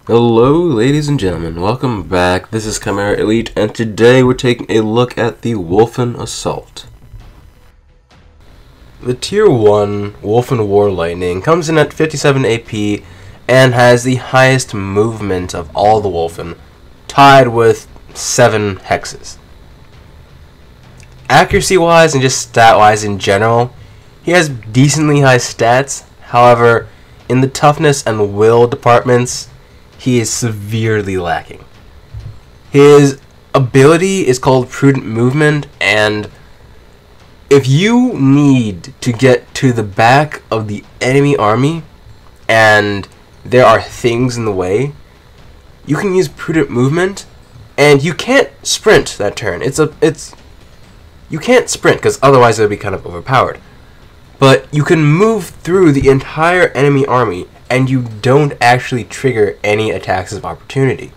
Hello, ladies and gentlemen. Welcome back. This is Chimera Elite, and today we're taking a look at the Wolfen Assault. The Tier 1 Wolfen War Lightning comes in at 57 AP and has the highest movement of all the Wolfen, tied with 7 hexes. Accuracy-wise and just stat-wise in general, he has decently high stats. However, in the toughness and will departments, he is severely lacking. His ability is called Prudent Movement, and if you need to get to the back of the enemy army and there are things in the way, you can use Prudent Movement, and you can't sprint that turn. You can't sprint because otherwise it would be kind of overpowered. But you can move through the entire enemy army and you don't actually trigger any attacks of opportunity.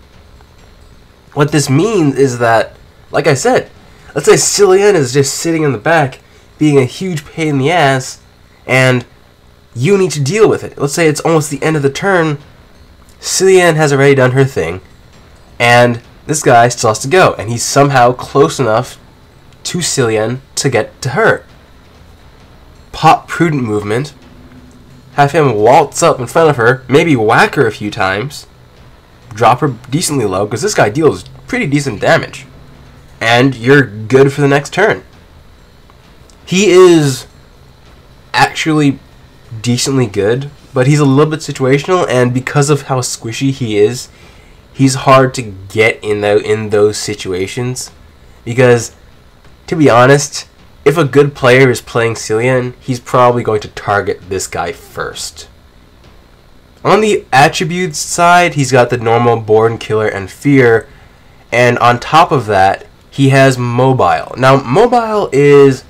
What this means is that, like I said, let's say Cillian is just sitting in the back being a huge pain in the ass and you need to deal with it. Let's say it's almost the end of the turn, Cillian has already done her thing and this guy still has to go, and he's somehow close enough to Cillian to get to her. Pop Prudent Movement, have him waltz up in front of her, maybe whack her a few times, drop her decently low, because this guy deals pretty decent damage, and you're good for the next turn. He is actually decently good, but he's a little bit situational, and because of how squishy he is, he's hard to get in those situations, because, to be honest, if a good player is playing Cillian, he's probably going to target this guy first. On the attributes side, he's got the normal Born, Killer, and Fear, and on top of that, he has Mobile. Now, Mobile is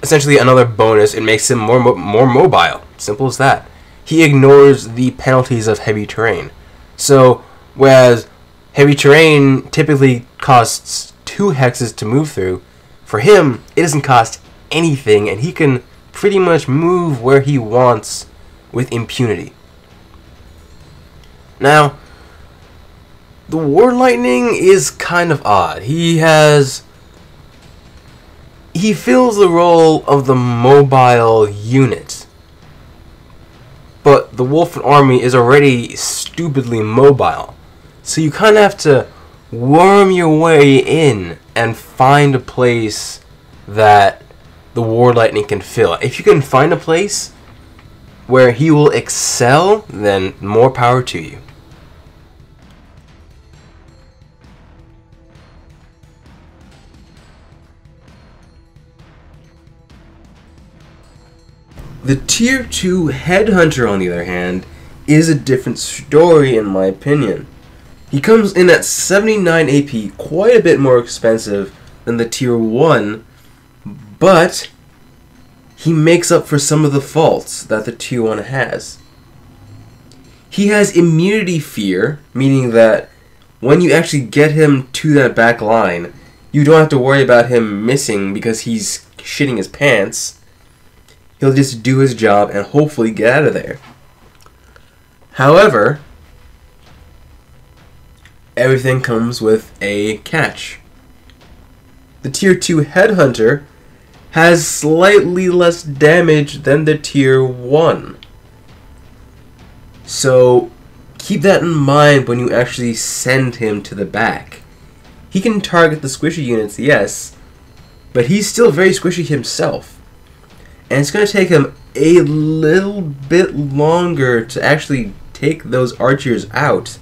essentially another bonus. It makes him more mobile. Simple as that. He ignores the penalties of heavy terrain. So, whereas heavy terrain typically costs 2 hexes to move through, for him, it doesn't cost anything, and he can pretty much move where he wants with impunity. Now, the War Lightning is kind of odd. He fills the role of the mobile unit, but the Wolfen army is already stupidly mobile, so you kind of have to worm your way in and find a place that the War Lightning can fill. If you can find a place where he will excel, then more power to you. The Tier 2 Headhunter, on the other hand, is a different story in my opinion. He comes in at 79 AP, quite a bit more expensive than the Tier 1, but he makes up for some of the faults that the Tier 1 has. He has Immunity Fear, meaning that when you actually get him to that back line, you don't have to worry about him missing because he's shitting his pants. He'll just do his job and hopefully get out of there. However, everything comes with a catch. The Tier 2 Headhunter has slightly less damage than the Tier 1. So keep that in mind when you actually send him to the back. He can target the squishy units, yes, but he's still very squishy himself. And it's going to take him a little bit longer to actually take those archers out,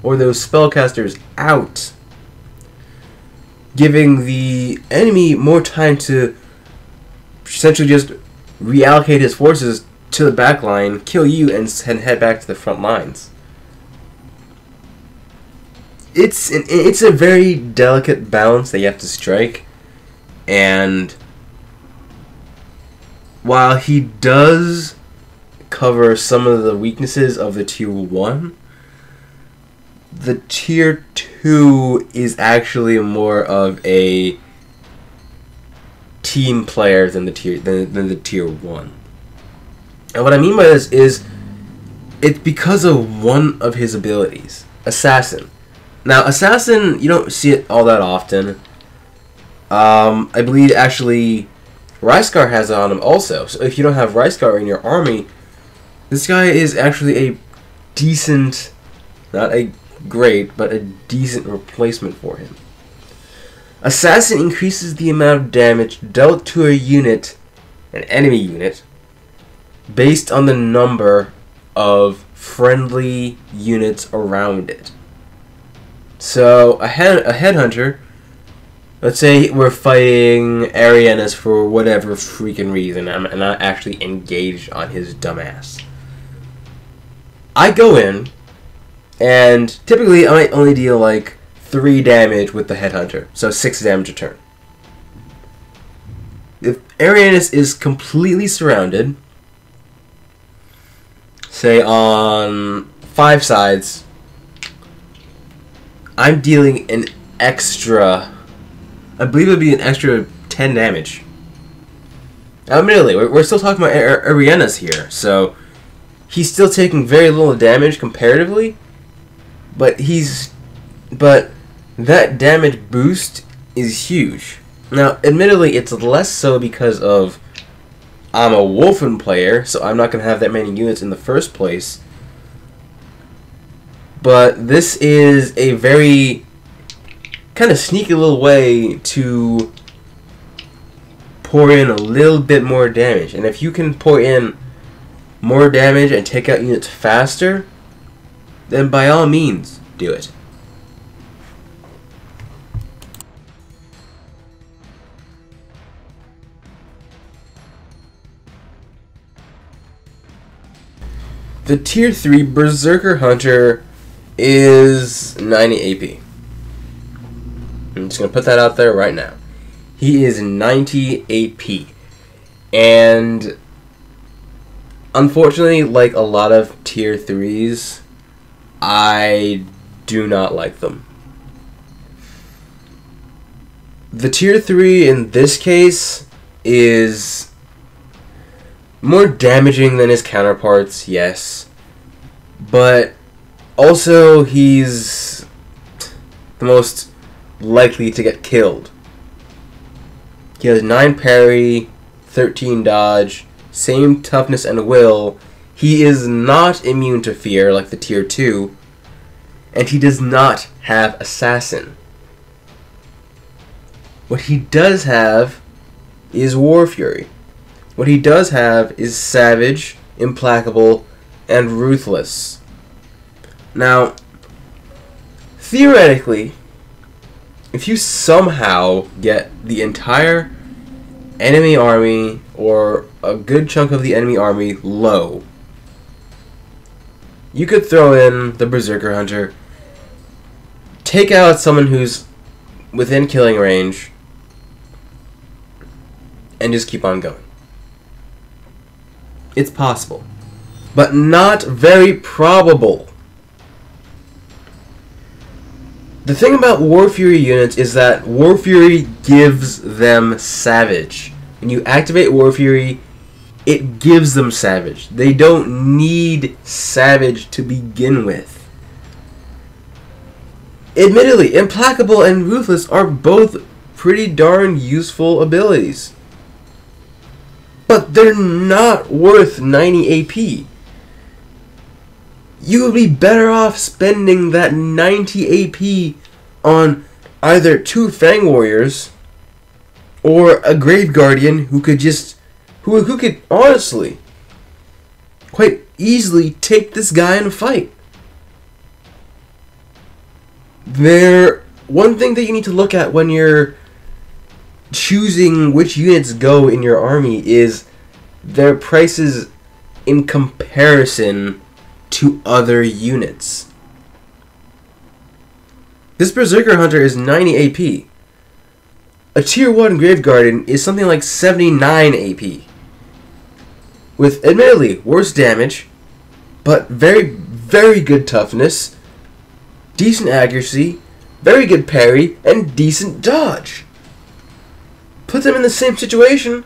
or those spellcasters out, giving the enemy more time to essentially just reallocate his forces to the back line, kill you, and head back to the front lines. It's a very delicate balance that you have to strike, and while he does cover some of the weaknesses of the Tier 1, the Tier 2 is actually more of a team player than the Tier 1. And what I mean by this is It's because of one of his abilities, Assassin. Now, Assassin, you don't see it all that often. I believe actually Ryscar has it on him also. So if you don't have Ryscar in your army, this guy is actually a decent, not a great, but a decent replacement for him. Assassin increases the amount of damage dealt to a unit, an enemy unit, based on the number of friendly units around it. So a headhunter, let's say we're fighting Arianas for whatever freaking reason, I'm not actually engaged on his dumbass. I go in, and typically I might only deal like 3 damage with the headhunter, so 6 damage a turn. If Arianas is completely surrounded, say on 5 sides, I'm dealing an extra, I believe it would be an extra 10 damage. Now, admittedly, we're still talking about Arianas here, so he's still taking very little damage comparatively, but that damage boost is huge. Now, admittedly, it's less so because of I'm a Wolfen player, so I'm not going to have that many units in the first place. But this is a very kind of sneaky little way to pour in a little bit more damage. And if you can pour in more damage and take out units faster, then by all means, do it. The Tier 3 Berserker Hunter is 90 AP. I'm just going to put that out there right now. He is 90 AP. And unfortunately, like a lot of Tier 3s, I do not like them. The Tier 3 in this case is more damaging than his counterparts, yes. But also he's the most likely to get killed. He has 9 parry, 13 dodge, same toughness and will. He is not immune to fear like the Tier 2. And he does not have Assassin. What he does have is War Fury. What he does have is Savage, Implacable, and Ruthless. Now, theoretically, if you somehow get the entire enemy army, or a good chunk of the enemy army, low, you could throw in the Berserker Hunter, take out someone who's within killing range, and just keep on going. It's possible, but not very probable. The thing about War Fury units is that War Fury gives them Savage. When you activate War Fury, it gives them Savage. They don't need Savage to begin with. Admittedly, Implacable and Ruthless are both pretty darn useful abilities. But they're not worth 90 AP. You would be better off spending that 90 AP on either 2 Fang Warriors or a Grave Guardian who could who could honestly quite easily take this guy in a fight. One thing that you need to look at when you're choosing which units go in your army is their prices in comparison to other units. This Berserker Hunter is 90 AP. A Tier 1 Grave Guardian is something like 79 AP. With admittedly worse damage, but very, very good toughness, decent accuracy, very good parry, and decent dodge. Put them in the same situation,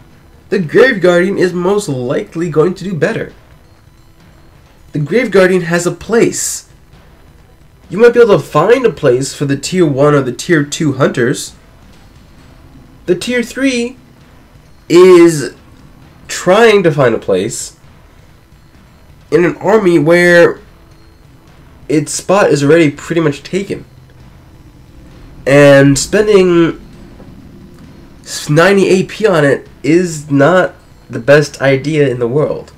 the Grave Guardian is most likely going to do better. the Grave Guardian has a place. You might be able to find a place for the Tier 1 or the Tier 2 hunters. The Tier 3 is trying to find a place in an army where its spot is already pretty much taken. And spending 90 AP on it is not the best idea in the world.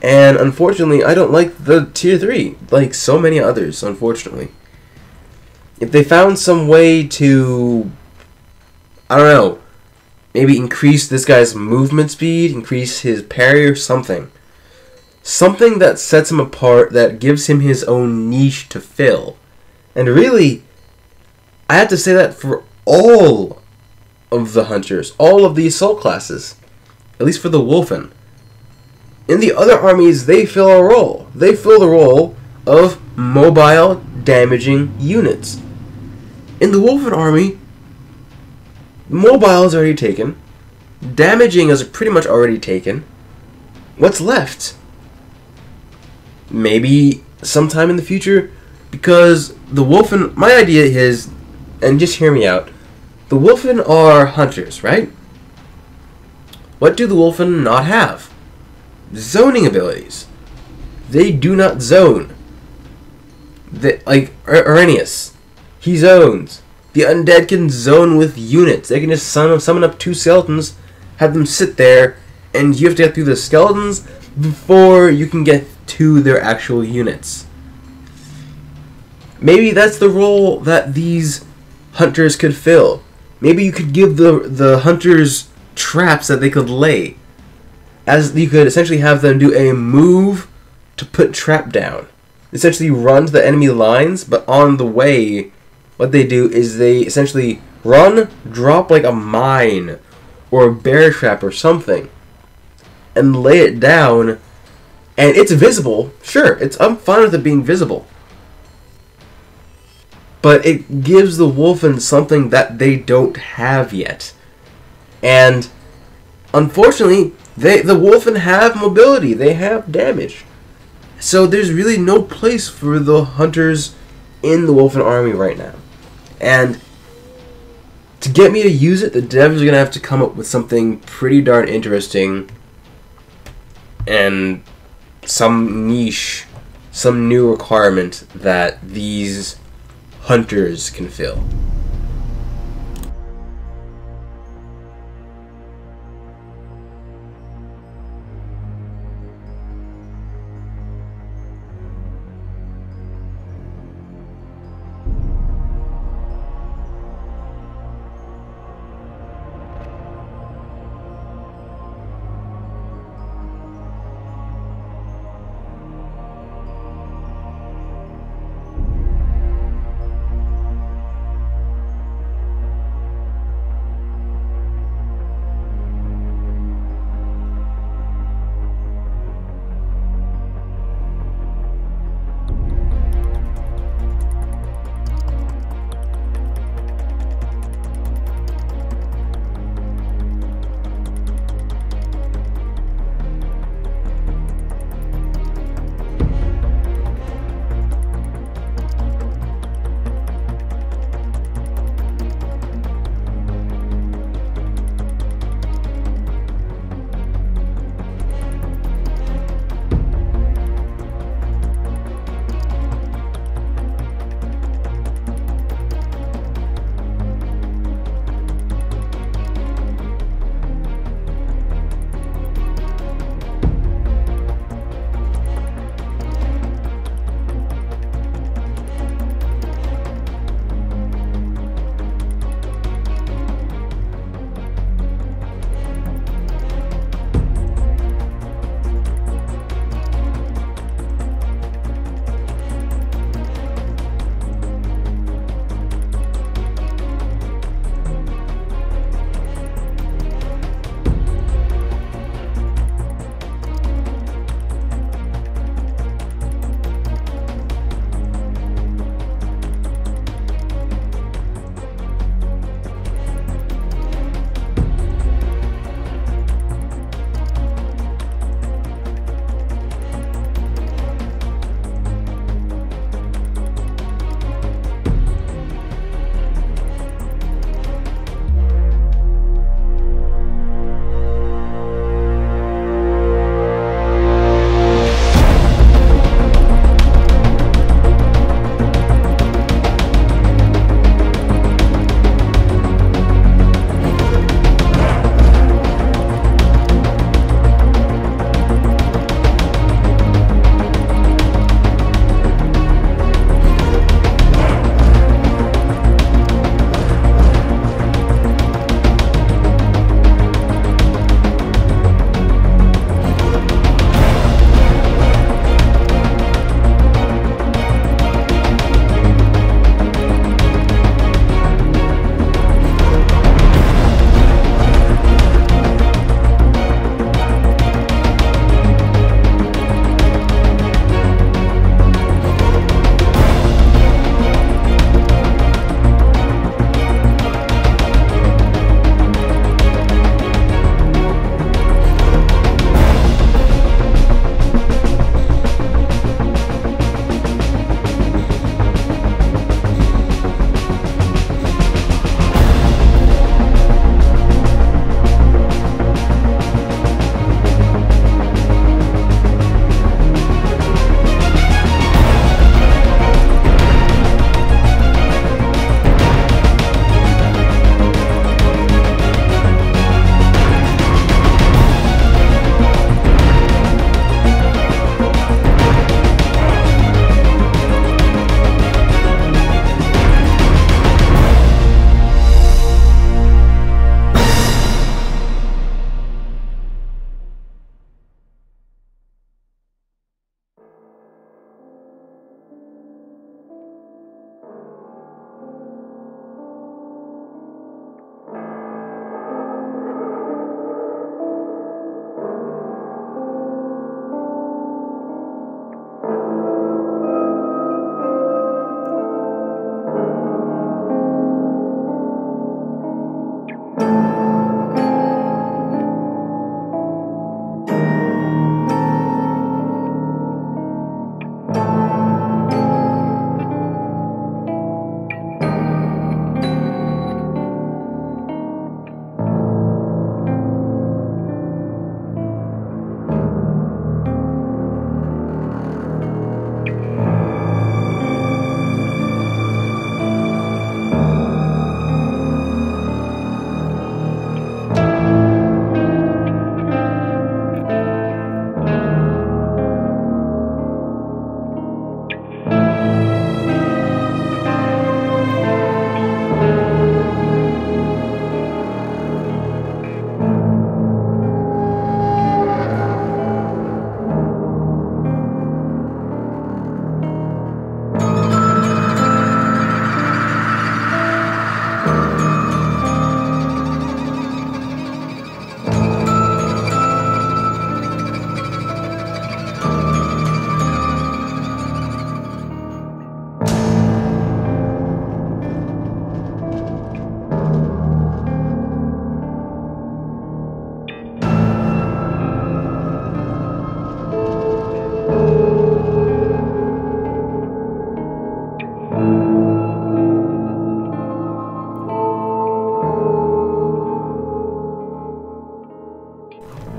And unfortunately, I don't like the Tier 3, like so many others, unfortunately. If they found some way to, I don't know, maybe increase this guy's movement speed, increase his parry or something. Something that sets him apart, that gives him his own niche to fill. And really, I have to say that for all of the hunters, all of the assault classes, at least for the Wolfen. In the other armies, they fill a role. They fill the role of mobile, damaging units. In the Wolfen army, mobile is already taken. Damaging is pretty much already taken. What's left? Maybe sometime in the future, because the Wolfen, my idea is, and just hear me out, the Wolfen are hunters, right? What do the Wolfen not have? Zoning abilities. They do not zone. Like Arrhenius, he zones. The undead can zone with units. They can just summon up 2 skeletons, have them sit there, and you have to get through the skeletons before you can get to their actual units. Maybe that's the role that these hunters could fill. Maybe you could give the hunters traps that they could lay. As you could essentially have them do a move to put trap down. Essentially run to the enemy lines, but on the way, what they do is they essentially run, drop like a mine or a bear trap or something, and lay it down, and it's visible. Sure, I'm fine with it being visible. But it gives the Wolfen something that they don't have yet. And unfortunately, the Wolfen have mobility, they have damage. So there's really no place for the hunters in the Wolfen army right now. And to get me to use it, the devs are going to have to come up with something pretty darn interesting and some niche, some new requirement that these hunters can fill.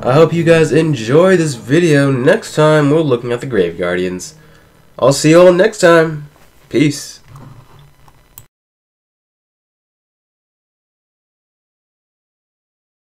I hope you guys enjoy this video. Next time, we're looking at the Grave Guardians. I'll see you all next time. Peace.